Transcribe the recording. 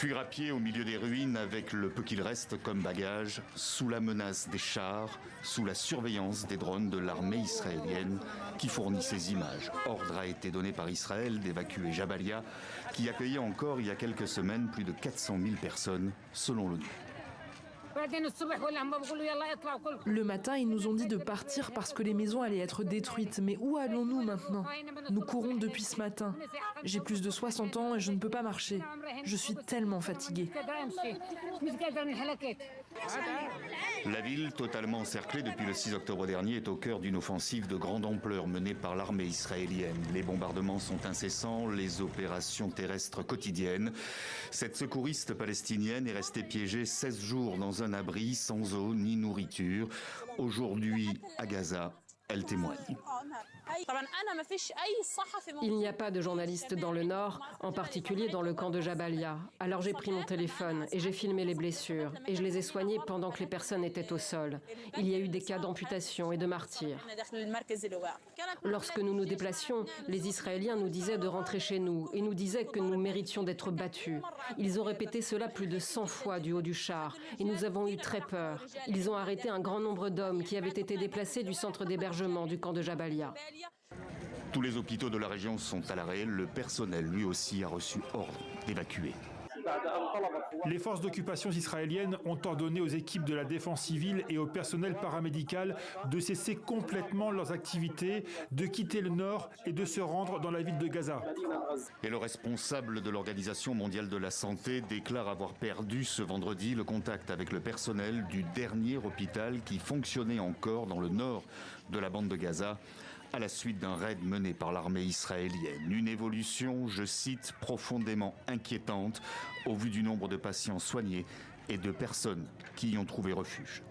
Fuir à pied au milieu des ruines avec le peu qu'il reste comme bagage, sous la menace des chars, sous la surveillance des drones de l'armée israélienne qui fournit ces images. Ordre a été donné par Israël d'évacuer Jabalia, qui accueillait encore il y a quelques semaines plus de 400 000 personnes, selon l'ONU. Le matin, ils nous ont dit de partir parce que les maisons allaient être détruites. Mais où allons-nous maintenant? Nous courons depuis ce matin. J'ai plus de 60 ans et je ne peux pas marcher. Je suis tellement fatiguée. La ville, totalement encerclée depuis le 6 octobre dernier, est au cœur d'une offensive de grande ampleur menée par l'armée israélienne. Les bombardements sont incessants, les opérations terrestres quotidiennes. Cette secouriste palestinienne est restée piégée 16 jours dans un abri sans eau ni nourriture. Aujourd'hui, à Gaza, elle témoigne. Il n'y a pas de journalistes dans le nord, en particulier dans le camp de Jabalia. Alors j'ai pris mon téléphone et j'ai filmé les blessures et je les ai soignées pendant que les personnes étaient au sol. Il y a eu des cas d'amputation et de martyrs. Lorsque nous nous déplacions, les Israéliens nous disaient de rentrer chez nous et nous disaient que nous méritions d'être battus. Ils ont répété cela plus de 100 fois du haut du char et nous avons eu très peur. Ils ont arrêté un grand nombre d'hommes qui avaient été déplacés du centre d'hébergement du camp de Jabalia. Tous les hôpitaux de la région sont à l'arrêt. Le personnel, lui aussi, a reçu ordre d'évacuer. Les forces d'occupation israéliennes ont ordonné aux équipes de la défense civile et au personnel paramédical de cesser complètement leurs activités, de quitter le nord et de se rendre dans la ville de Gaza. Et le responsable de l'Organisation mondiale de la santé déclare avoir perdu ce vendredi le contact avec le personnel du dernier hôpital qui fonctionnait encore dans le nord de la bande de Gaza, à la suite d'un raid mené par l'armée israélienne. Une évolution, je cite, profondément inquiétante au vu du nombre de patients soignés et de personnes qui y ont trouvé refuge.